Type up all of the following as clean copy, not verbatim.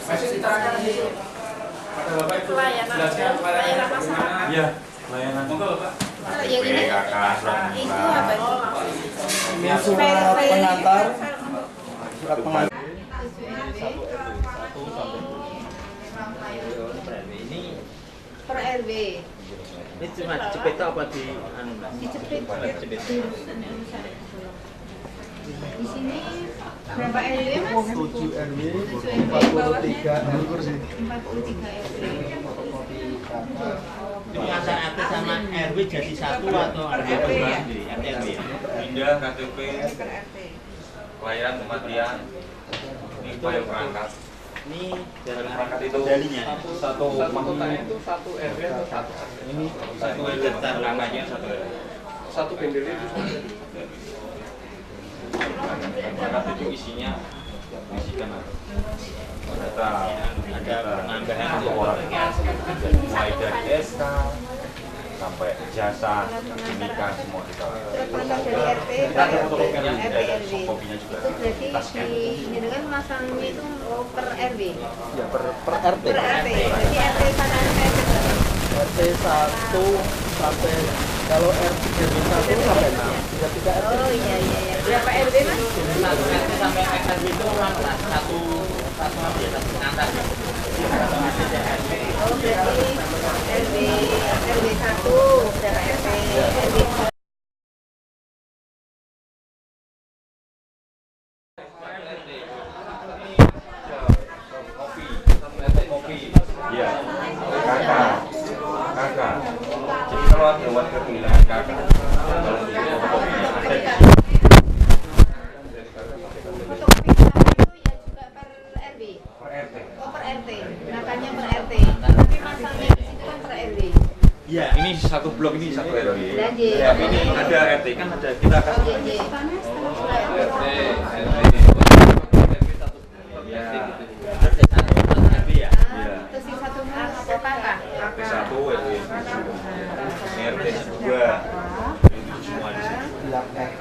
Masih diterangkan di situ. Pada Bapak itu jelaskan layanan masyarakat. Iya, layanan. Monggo Bapak. Yang ini itu apa? Ini surat pengantar. Surat pengantar. Ini Per RW. ini cuma cepet apa di anu Mas? Dicepit. Cepet. Di sini berapa RW Mas? 7 RW, 43 kursi. 43 RW. Ini antara RT sama RW jadi satu atau Per RW ya? RW ya? Pindah KTP, Per RT. layanan kematian, ini file perangkat. Ini File perangkat itu dalinya. satu Kota itu satu RW atau satu RT? ini satu daftar angkanya satu RW. Satu pendelnya itu satu. Perangkat itu isinya isikan data Ada penambahan mulai dari SK sampai jasa nikah semua kita. Surat pengantar dari RT Kita ada ke fotokopinya, RT ada RW. kopinya juga. Itu berarti di ini dengan masangnya itu per RW. Ya per RT. Per RT. Berarti RT sana RT berapa? RT 1 sampai kalau RT 1 sampai 6. 33 RT. Oh iya. Berapa RW Mas? satu RT sampai RW itu orang kelas satu apa ya, satu pengantar ya. Oh berarti RW 1 berapa RT? RW 2. Iya, kakak. Jadi kalau ada warga kehilangan kakak, kalau di fotokopinya ada di sini. Fotokopi itu ya juga per RW. Per RT. Oh per RT. Nakanya per RT. Tapi masangnya di situ kan per RW. Iya. Ini satu blok ini satu RW. Lanjut. Ya, ini ada RT kan ada kita Oh kasih. iya. Ya, RT satu atau RW ya? Terus yang satu mas apa kakak? RT 1, RW 7, RT 2. Itu semua di sini. Bilang RT.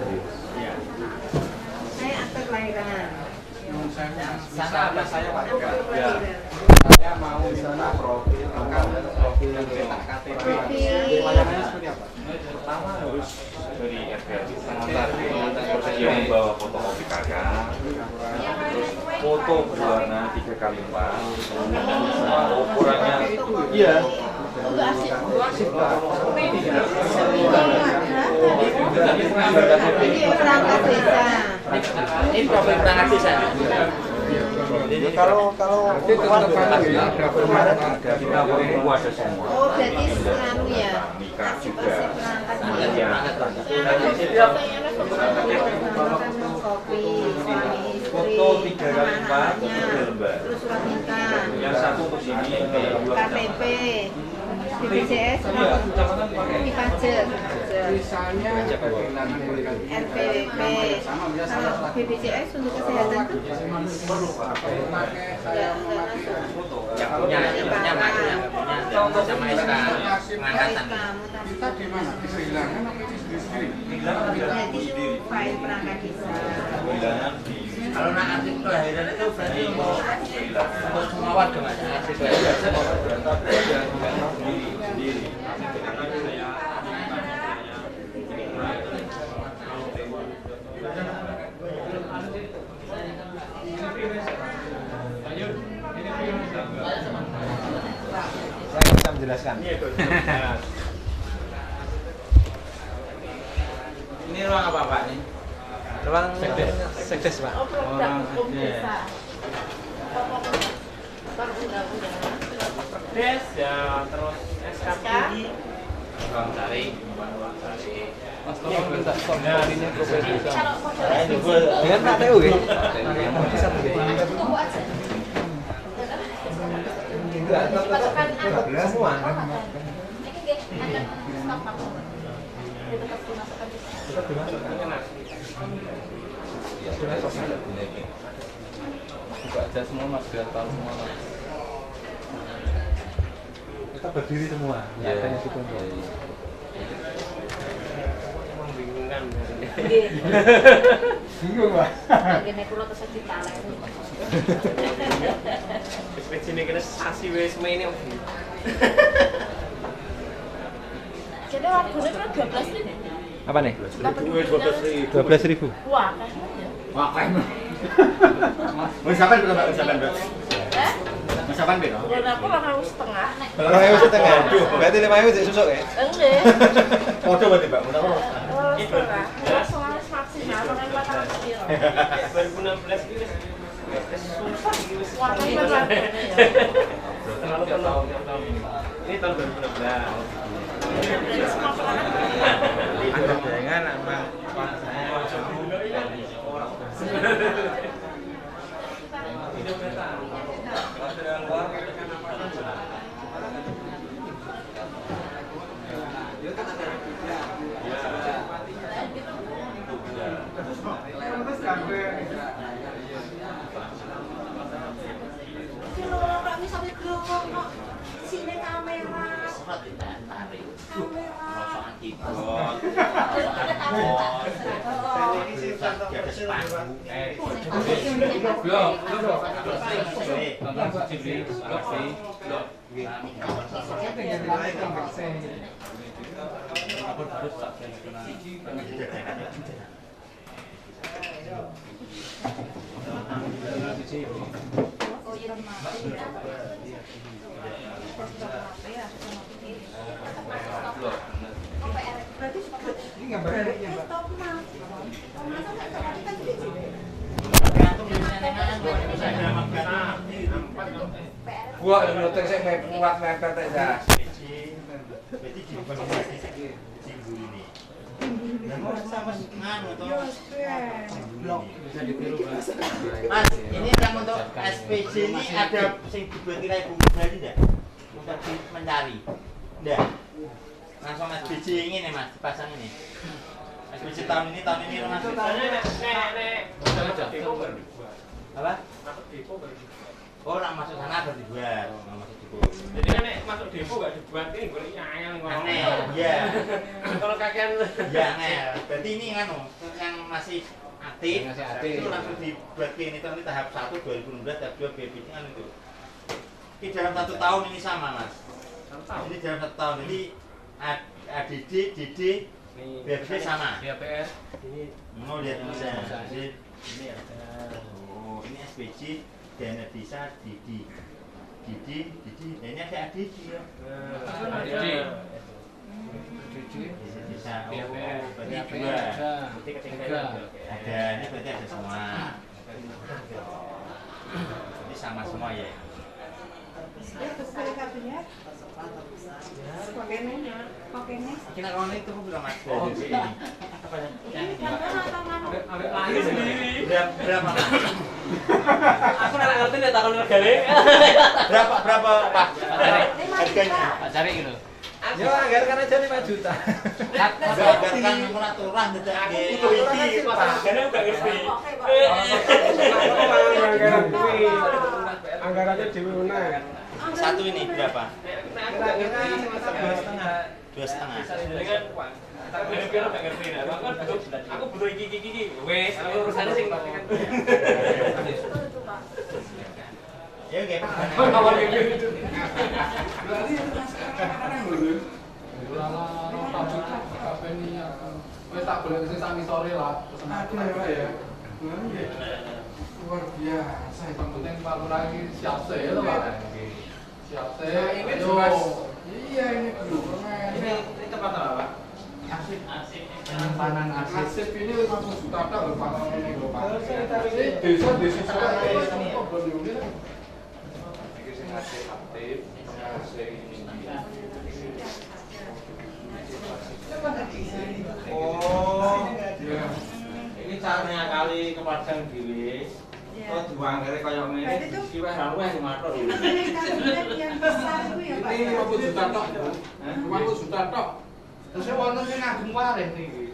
Iya. Saya akte kelahiran. Sana apa saya Pak? Akte Ya. kelahiran. Saya mau di sana profil profil letak KTP. Profil. Layanannya seperti apa? Pertama harus dari RT pengantar dia membawa fotokopi kakak, terus foto berwarna 3x4, ukurannya iya. Udah asik. Ini perangkat desa. Ini profil perangkat desa. Ya, kalau Kemarin ada kita perempuan ada semua. Oh berarti anu ya. Nikah juga. Asik perangkatnya. Iya. Kopi, suami istri, Foto 3x4 anak-anaknya. itu lembar. Terus surat nikah. Yang satu untuk sini, yang kedua KTP, BPJS, ini pajak, Misalnya kehilangan mereka RPWP, sama biasa kalau BPJS untuk kesehatan tuh perlu pakai saya Yang punya masuk, yang punya sama SK pengangkatan. kita di mana? Di kehilangan atau di sendiri? Berarti itu file perangkat desa. kehilangan di Kalau nak arti kelahiran itu berarti untuk semua warga Mas. Arti kelahiran. sendiri. saya bisa menjelaskan. Ini ruang apa Pak nih? Ruang sekdes Pak. Oh program hukum desa. Bang undang-undang. Des ya terus SKP. Bang cari. Mas tolong minta kopinya profil desa. Kalau mau Dengan Pak TU ya? Bisa tunggu aja. Patokan anu. semua. Ini ada stop aku. Di dekat dimasukkan di sana. Buka aja semua Mas, biar tahu semua Mas. Kita berdiri semua. Nggak ada yang ditunjuk. membingungkan. Nggih. Bingung, Pak. Ngene kula tesih ditaleni. Wis ini kena sasi wis maine. Jadi wargane kan 12.000. Apa nih? 12.000. 12.000. Wah, kayaknya ya. Wah, keren. Mau sampai berapa, Mbak? Sampai berapa? Eh? Mau sampai berapa? Bulan aku 2,5. Kalau yang setengah. Berarti 5.000 sik susuk ya? Enggak. Foto berarti, Mbak? Mau Setengah. Langsung harus maksimal, makanya batang kecil. 2016 iki wis susah iki wis. Warnanya kan warnanya ya. Terlalu tahun. Ini tahun 2016. Berarti semua orang Ada dengan sama kalau nggak misalnya gelong kok sini kamera. Rosokan keyboard, rosokan keyboard, di atas panggung. gua nutek sik kuat mepet aja. Mas, ini yang untuk SPJ ini ada sing dibuat kayak bunga tadi enggak? Untuk mencari. Enggak. Langsung SPJ ini nih Mas, dipasang ini. SPJ tahun ini Mas. Apa? Oh, orang masuk sana baru dibuat. Masuk depo. Jadi kan nek masuk depo gak dibuat ini golek angel ngono. Angel, iya. Kalau kakean Iya, angel. Berarti ini anu yang masih aktif, Masih aktif. itu langsung dibuat ini tahap 1 2016, tahap 2 BPT kan itu. Ini dalam 1 tahun ini sama Mas. Ini dalam 1 tahun ini ADD, DD, BPT sama. DPR ini Mau lihat Mas ya. Jadi ini ada ini SPJ dana desa Didi. Nah, ini ada ADD ya. Desa DPR. berarti 2. Ada, ini berarti ada semua. Ini sama semua ya. Kita kawan itu bukan Mas. Apa yang ini? lahir sendiri. Berapa? Aku nek ngerti nek takon regane. Berapa Pak? Harganya? Pak cari gitu. Yo anggarkan aja 5 juta. Anggarkan aturan tidak Itu iki pas regane gak ngerti. Anggarannya dilunak. Satu ini berapa? Nek aku gak ngerti 2,5. Dengan tak kira gak ngerti nek aku butuh iki. Wes urusane sing kan. Ya nggih. Awal gitu. Wes tak boleh kesini sami sore lah. Ya. Luar biasa. Yang penting Pak Lurah ini siap sih loh Pak. Siap sih. Ini jelas. Iya ini belum. Ini tempat apa, Pak? Penyimpanan arsip ini 50 juta tak loh Pak. Ini loh Pak. Desa aktif. Oh, ini caranya kali kepadang dhewe. Oh, diwanggere kaya ngene. Siweh ra luweh matur. Ini 50 juta tok. 50 juta tok. Terus wonten sing ngagem wareh niki.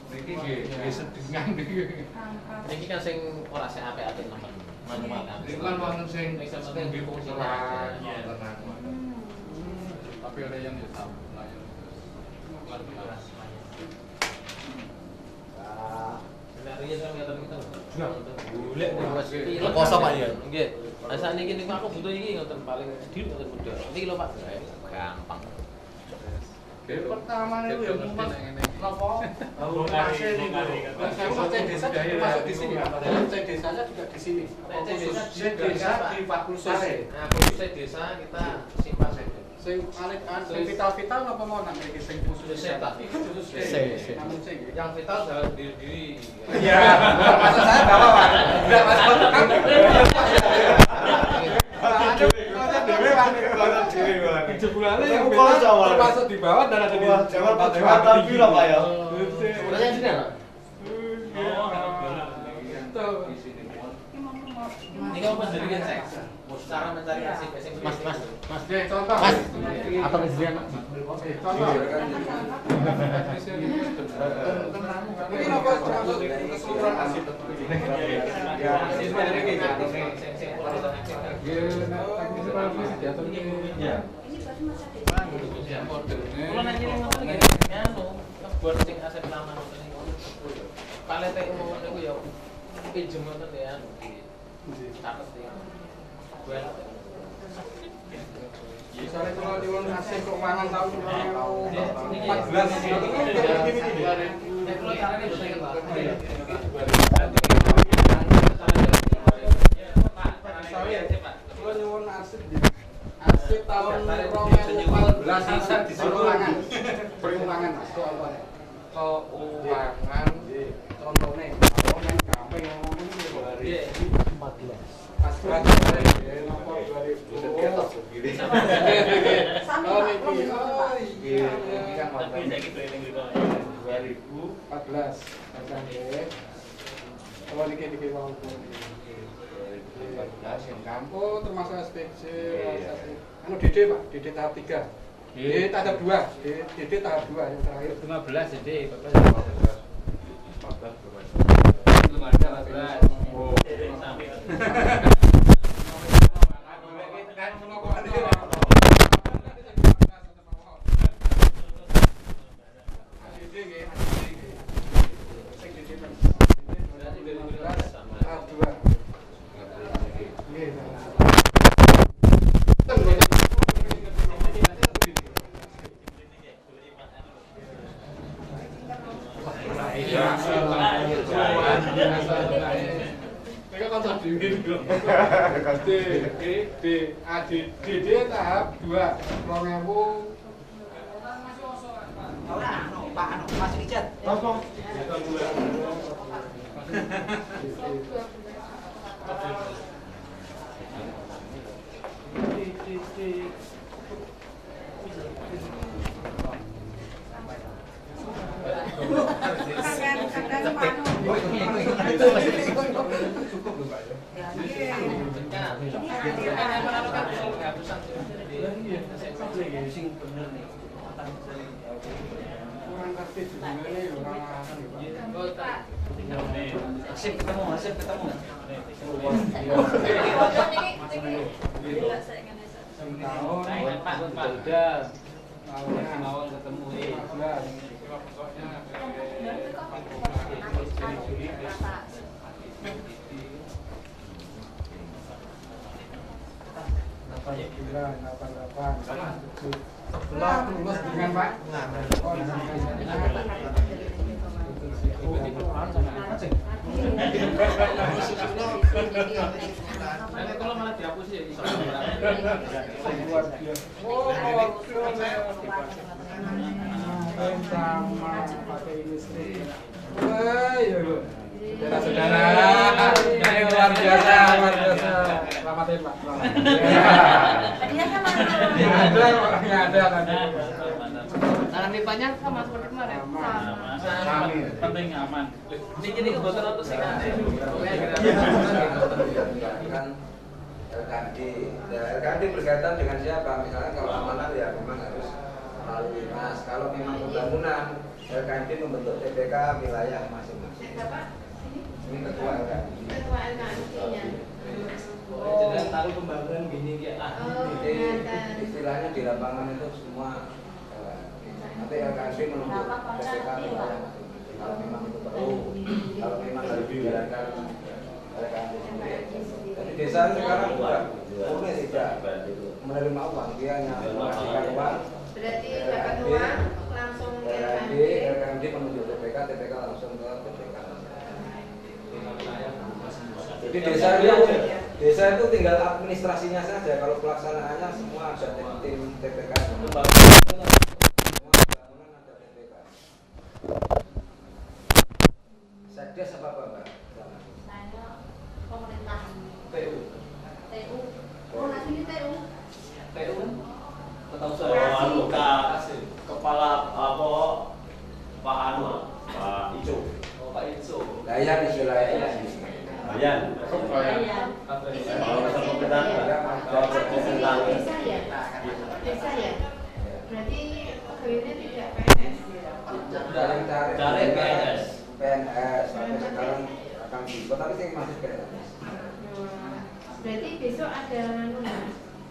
Niki nggih sedengan niki. Ini kan sing ora sing apik-apik temen. Manual kan. Ini kan wonten sing nggih fungsi lah. Tapi ada yang tahu. Kosong Pak ya. Nggih. Lah sakniki niku aku butuh iki ngoten paling sedhit ngoten modal. Niki lho Pak. Gampang. Pertama itu ya mumet nopo? Saya C desa termasuk di sini. C desanya juga di sini. C desa di fakultas. Nah, khususnya desa kita simpan saja. Sing vital apa mau nang iki sing khusus desa? Khusus C. Namun C. Yang vital jalan diri. Iya. Maksud saya bawa Pak. Enggak masuk. Jebulane yang termasuk di bawah dan ada di Jawa piro Pak ya? Sebenarnya sini Pak. Ini kamu mendirikan seks. Cara mencari kasih Mas. contoh. Mas. Atau kejadian Contoh. Ini apa termasuk keseluruhan asid? Kalau nanti yang ngomong gini, buat sing aset lama ngoten niku. Palete umum niku ya pinjem ngoten ya. Catet ya. Buat Misalnya kalau diwon ngasih keuangan tahun 2014 kalau caranya bisa ingat Pak. kalau nyuwun arsip tahun 2014 bisa disuruhangan perumahan keuangan contohnya kalau main gampang ngomongin Iya. 14 pas belajar nomor 2000 kalau ini Kan Tapi saya gitu ini gitu. 2014 kalau dikit-dikit mau oh termasuk SPJ anu DD Pak, DD tahap 3 DD tahap 2 DD tahap 2 yang terakhir 15 jadi 14 belum ada lah Oh. DD tahap 2 2000 Mas Richard. Sip ketemu. Mawon ketemu lulus dengan Pak. Kalau malah dihapus ya bisa. Sama pakai listrik. Saudara, ini luar biasa. Selamat ya Pak. Ada orangnya ada nanti. Tangan lipatnya sama seperti kemarin. penting aman. Niki kebetulan untuk sing LKD berkaitan dengan siapa? Misalnya kalau amanat ya memang harus melalui Mas. Kalau memang pembangunan, LKD membentuk TPK wilayah masing-masing. Ini ketua LKD. Ketua LKD-nya. Jangan taruh pembangunan gini ya. Istilahnya di lapangan itu semua nanti LKD menunjuk TPK wilayah masing-masing. kalau memang itu perlu, kalau memang harus dijalankan oleh kantor sendiri. Jadi desa sekarang sudah murni tidak menerima uang, dia hanya mengasihkan uang. Berarti dapat uang langsung ke RKMD menuju TPK, TPK langsung ke TPK. Jadi desa itu tinggal administrasinya saja, kalau pelaksanaannya semua ada tim TPK. Semua pembangunan ada TPK. Sekdes apa Mbak? Saya pemerintah. TU. TU. Oh, nanti di TU. TU. Tahu saya kepala apa Pak Anu, Pak Ico. Oh, Pak Ico. Dayan istilahnya. Bayan. Kalau pemerintah desa ya? Desa ya? Berarti pegawainya tidak PNS ya? Sudah yang cari PNS. PNS, tapi sekarang akan dibuat, tapi saya masih PNS. Berarti besok ada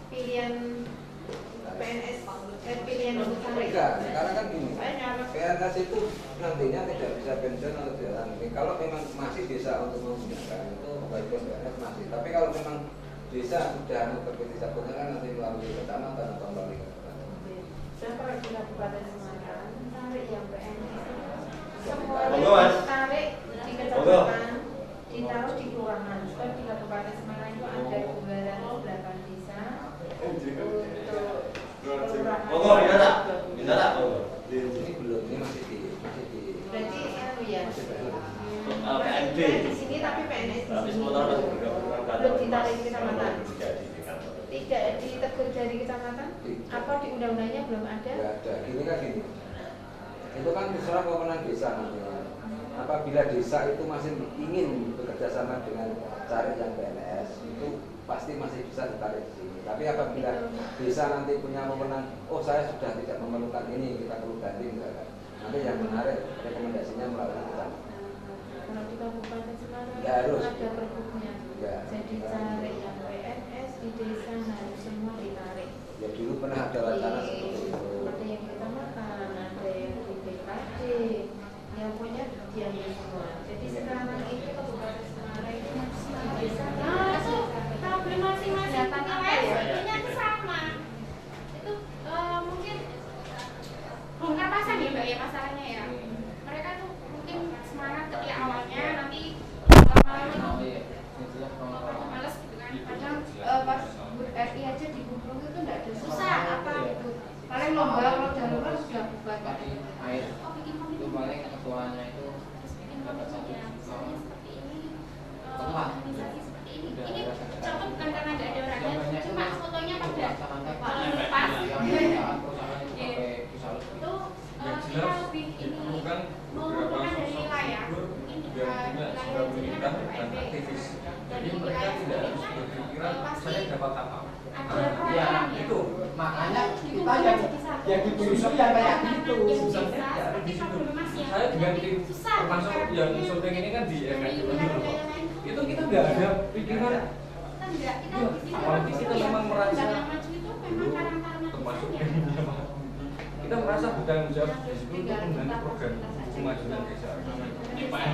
pilihan PNS, pilihan untuk cari. Enggak, sekarang kan gini. PNS itu nantinya tidak bisa pensiun atau jalan. Kalau memang masih bisa untuk menggunakan itu wajib PNS masih. Tapi kalau memang desa sudah terbit cabutnya kan nanti melalui kecamatan atau melalui kabupaten. Siapa di Kabupaten Semarang tarik yang PNS? Semua Monggo, Mas. tarik di kecamatan, ditaruh di kelurahan. Sebab di Kabupaten Semarang itu ada pembayaran 8 desa untuk kelurahan. Monggo, minta tak? Ini belum, ini masih di Berarti ya. PNB. Di sini tapi PNS di Tapi sini. sementara masih Belum ditarik di kecamatan. Tidak ditegur dari kecamatan? Apa di undang-undangnya belum ada? Enggak ada. Gini kan gini. Itu kan terserah pemenang desa nantinya. Apabila desa itu masih ingin bekerja sama dengan cari yang PNS, itu pasti masih bisa ditarik di sini. Tapi apabila desa nanti punya pemenang, oh saya sudah tidak memerlukan ini, kita perlu ganti misalkan. Nanti yang menarik rekomendasinya melalui kecamatan. Kalau di Kabupaten Semarang Ya, harus. ada perbuknya. Ya. Jadi cari yang PNS di desa harus semua ditarik. Ya dulu pernah ada wacana seperti itu. Ada yang kecamatan, ada yang di BKD, yang punya diambil semua. Jadi sekarang ini Kabupaten Semarang itu masih di desa. Nah, itu problem masing-masing sebetulnya itu sama. Itu mungkin bongkar pasang ya Mbak ya masalahnya ya. Mereka tuh mungkin semangat ketika awalnya nanti lama-lama itu males gitu kan. Kadang pas RI aja di Gubeng itu enggak ada Susah, apa? itu. Paling lomba kalau darurat sudah bukan. Air Oh bikin itu komitmen. paling ketuanya itu Terus bikin dapat komitmen 1 ya. juta. Misalnya seperti ini. Tepat. Organisasi seperti ini. Udah Ini ada rasa contoh bukan karena nggak ada orangnya, Gambarnya cuma itu fotonya pada pelaksanaan pas. yang perusahaan itu Iya. sampai pusat. Itu kita lebih ini mengumpulkan dari wilayah mungkin wilayah jaringan PNB. Jadi mereka tidak harus berpikiran saya dapat apa. Ada program ya. Itu Makanya kita Dikumpulkan yang jadi satu. dituju yang kayak gitu. Yang susahnya bisa, ya tapi di situ. problemasnya Saya dengan tim susah. termasuk yang syuting ini kan di Dari FNB wilayah-wilayah lain itu kita nggak ada pikiran kita enggak, kita Ya, di sini apalagi kita ya, memang merasa yang maju itu memang karang-karang termasuk ya. yang punya Pak. Kita merasa bertanggung jawab di situ untuk membantu program kemajuan desa.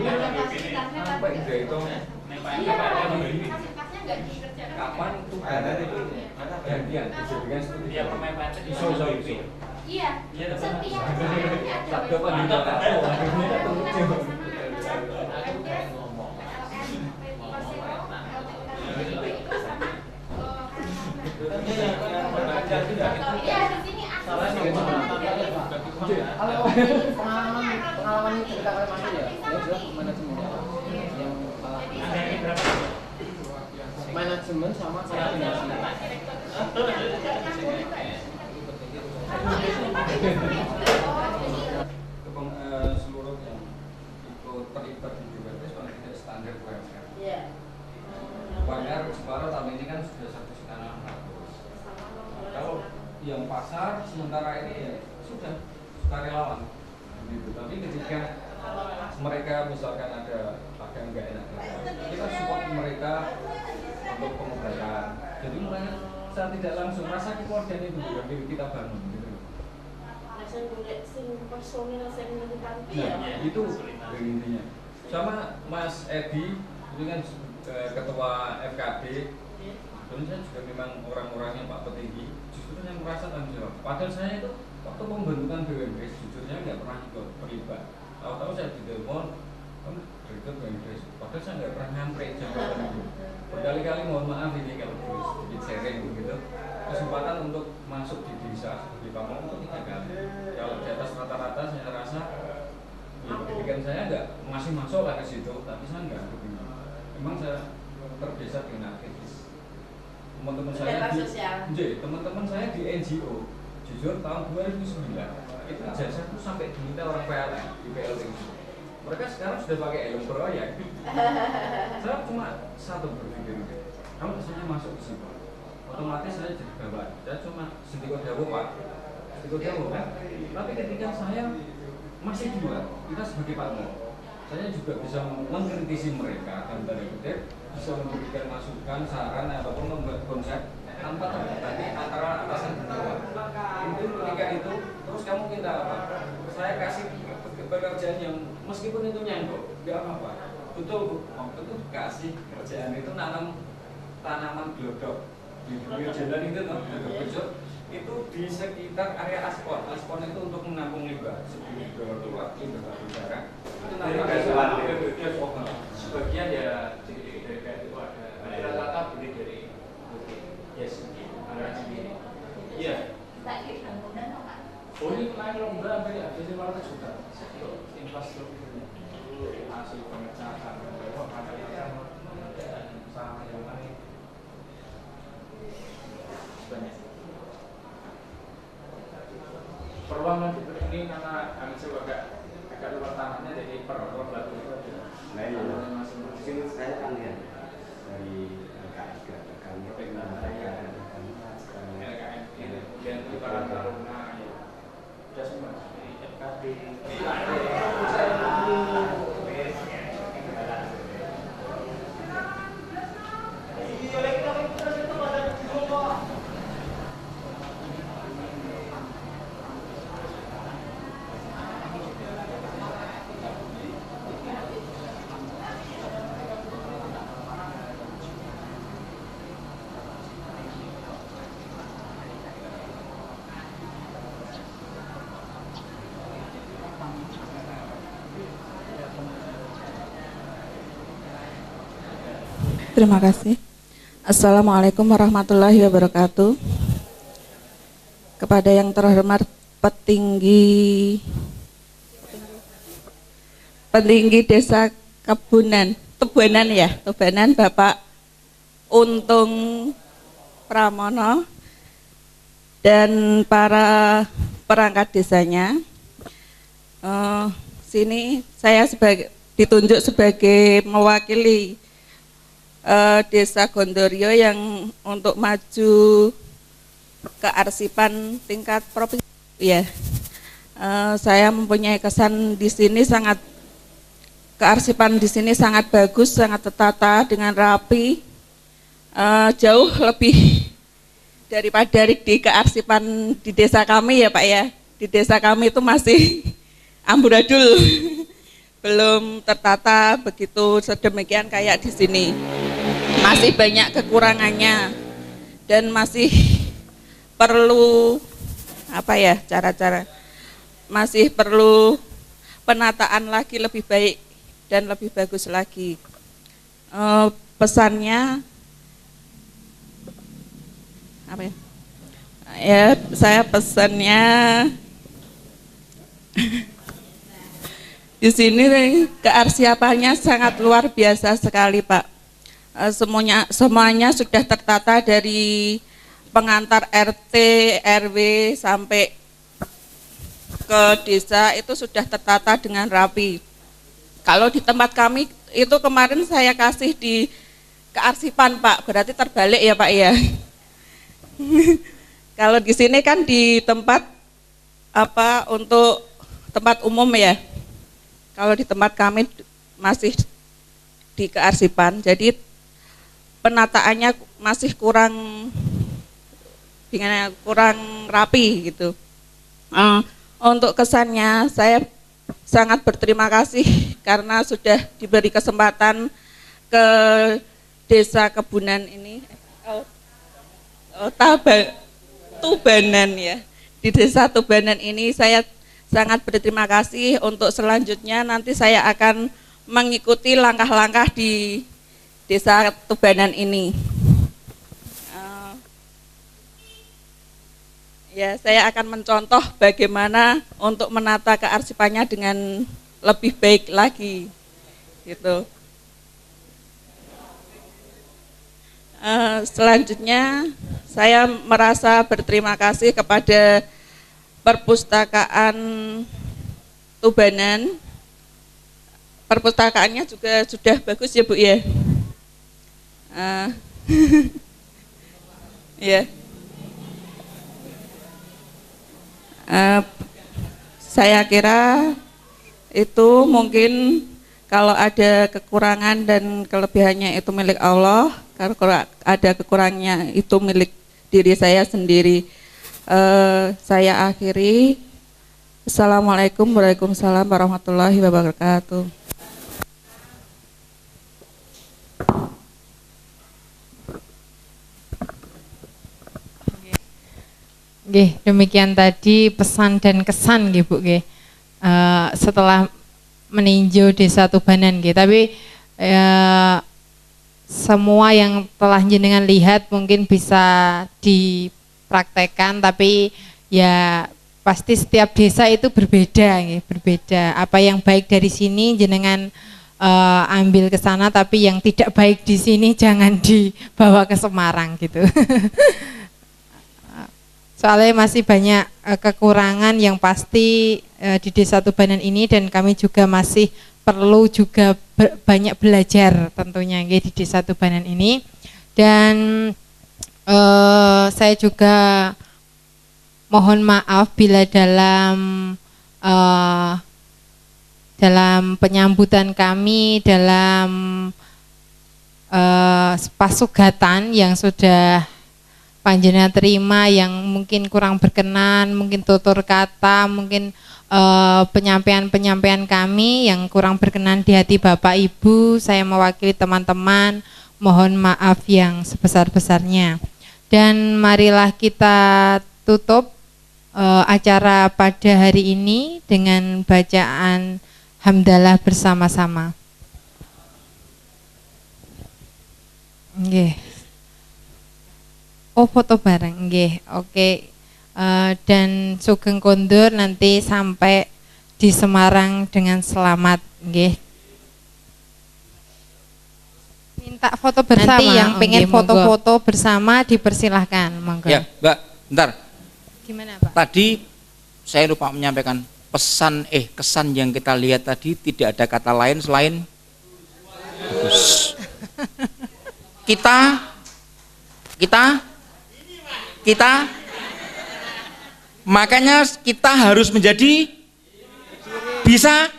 Sampai dia itu Iya, fasilitasnya nggak dikerjakan. kapan itu gantian dijadikan studi Dia permainan iso itu. Iya, Iya, setiap hari ada Sabtu apa di dalam akhirnya ketemu. Iya, di sini Kalau pengalaman ini cerita kalian masih ya, ya jelas manajemennya yang manajemen sama koordinasi. Seluruh yang ikut terlibat di BPS paling tidak standar UMR. UMR Semarang tahun ini kan sudah 1,6 Kalau yang pasar sementara ini ya sudah sukarelawan gitu. Tapi ketika mereka misalkan ada pakai nggak enak, kita support mereka untuk pengobatan. Jadi mereka secara tidak langsung rasa kekeluargaan itu juga kita bangun gitu. Nah, itu intinya. Sama Mas Edi ini kan ketua FKD, dan saya juga memang orang-orangnya Pak Petinggi, justru yang merasa tanggung jawab. Padahal saya itu waktu pembentukan BUMDes jujurnya nggak pernah ikut terlibat. Tahu-tahu saya ditelepon, kamu direktur BUMDes. Padahal saya nggak pernah nyampe jabatan itu. Berkali-kali mohon maaf ini kalau boleh sedikit sharing begitu. Kesempatan untuk masuk di desa di Pamong itu 3 kali. Kalau di atas rata-rata saya rasa ya, pendidikan saya nggak masih masuk lah ke situ, tapi saya nggak begini. Memang saya terbiasa dengan aktivis. Teman-teman saya teman-teman saya di NGO, jujur tahun 2009 itu jasa itu sampai diminta orang PLN di PLT. Mereka sekarang sudah pakai helm proyek. Saya cuma satu berpikir, kalau misalnya masuk ke situ, otomatis saya jadi bapak. Saya cuma sedikit dawo Pak, sedikit dawo kan. Tapi ketika saya masih 2, kita sebagai partner, saya juga bisa mengkritisi mereka dan tanda kutip bisa memberikan masukan, saran ataupun membuat konsep tanpa terbatasi antara atasan dan bawah. Itu ketika itu terus kamu minta apa? Saya kasih pekerjaan yang meskipun itu nyangkut, nggak apa-apa. Betul, waktu itu kasih kerjaan itu nanam tanaman glodok di jalan itu glodok itu di sekitar area aspal. Aspal itu untuk menampung limbah sebelum dibawa keluar limbah udara. Itu nanti sebagian ya dari itu ada rata-rata beli dari yes anggaran sendiri. Iya. Oh ini kemarin lomba sampai habis 500 juta untuk infrastrukturnya. Hasil pengecatan, sama yang lain banyak. Peluang ini karena kami coba agak luar tanahnya jadi perluan batu itu ada. Nah ini mungkin saya kan lihat dari LKS kami LKN kemudian Karang Taruna ya semua dari FKD. Terima kasih. Assalamualaikum warahmatullahi wabarakatuh. Kepada yang terhormat petinggi Desa Tebuanan Bapak Untung Pramono dan para perangkat desanya. Sini saya ditunjuk sebagai mewakili Desa Gondoryo yang untuk maju kearsipan tingkat provinsi. Ya, saya mempunyai kesan di sini kearsipan di sini sangat bagus, sangat tertata dengan rapi, jauh lebih daripada di kearsipan di desa kami ya Pak ya. Di desa kami itu masih amburadul, belum tertata begitu sedemikian kayak di sini. Masih banyak kekurangannya dan masih perlu masih perlu penataan lagi lebih baik dan lebih bagus lagi. Pesannya saya pesannya di sini kearsipannya sangat luar biasa sekali Pak. Semuanya sudah tertata dari pengantar RT, RW sampai ke desa itu sudah tertata dengan rapi. Kalau di tempat kami itu kemarin saya kasih di kearsipan Pak, berarti terbalik ya Pak ya. Kalau di sini kan di tempat untuk tempat umum ya. Kalau di tempat kami masih di kearsipan, jadi penataannya masih kurang rapi gitu. Untuk kesannya saya sangat berterima kasih karena sudah diberi kesempatan ke Desa Kebunan ini, Tubanan ya. Di Desa Tubanan ini saya sangat berterima kasih. Untuk selanjutnya nanti saya akan mengikuti langkah-langkah di Desa Tubanan ini. Ya, saya akan mencontoh bagaimana untuk menata kearsipannya dengan lebih baik lagi, gitu. Selanjutnya, saya merasa berterima kasih kepada Perpustakaan Tubanan. Perpustakaannya juga sudah bagus ya Bu ya. Ya. Saya kira itu mungkin kalau ada kekurangan dan kelebihannya itu milik Allah, kalau ada kekurangannya itu milik diri saya sendiri. Saya akhiri. Assalamualaikum warahmatullahi wabarakatuh. Nggih, demikian tadi pesan dan kesan nggih Bu nggih. Setelah meninjau Desa Tubanan nggih, tapi semua yang telah jenengan lihat mungkin bisa dipraktekkan, tapi ya pasti setiap desa itu berbeda nggih, berbeda. Apa yang baik dari sini jenengan ambil ke sana, tapi yang tidak baik di sini jangan dibawa ke Semarang gitu. Soalnya masih banyak kekurangan yang pasti di Desa Tubanan ini, dan kami juga masih perlu juga banyak belajar tentunya di Desa Tubanan ini. Dan saya juga mohon maaf bila dalam penyambutan kami, dalam pasugatan yang sudah panjenengan terima yang mungkin kurang berkenan, mungkin tutur kata, mungkin penyampaian kami yang kurang berkenan di hati Bapak Ibu, saya mewakili teman-teman mohon maaf yang sebesar-besarnya. Dan marilah kita tutup acara pada hari ini dengan bacaan hamdalah bersama-sama. Nggih. Oh, foto bareng, nggih. Oke. Dan sugeng kondur nanti sampai di Semarang dengan selamat, nggih. Minta foto bersama. Nanti yang pengen foto-foto bersama dipersilahkan, monggo. Ya, Mbak, bentar. Gimana, Pak? Tadi Saya lupa menyampaikan kesan yang kita lihat tadi tidak ada kata lain selain bagus. Kita makanya kita harus menjadi bisa.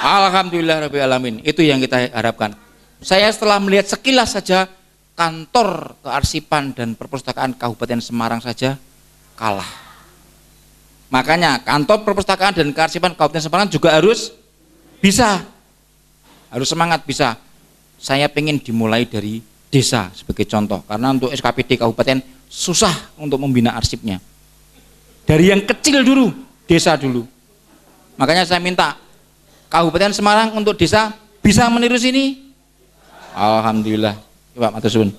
Alhamdulillah rabbil alamin. Itu yang kita harapkan. Saya setelah melihat sekilas saja kantor kearsipan dan perpustakaan Kabupaten Semarang saja kalah. Makanya kantor perpustakaan dan kearsipan Kabupaten Semarang juga harus bisa. Harus semangat bisa. Saya pengen dimulai dari desa sebagai contoh, karena untuk SKPD Kabupaten susah untuk membina arsipnya. Dari yang kecil dulu, desa dulu. Makanya saya minta Kabupaten Semarang untuk desa bisa meniru sini. Alhamdulillah. Pak matur suwun.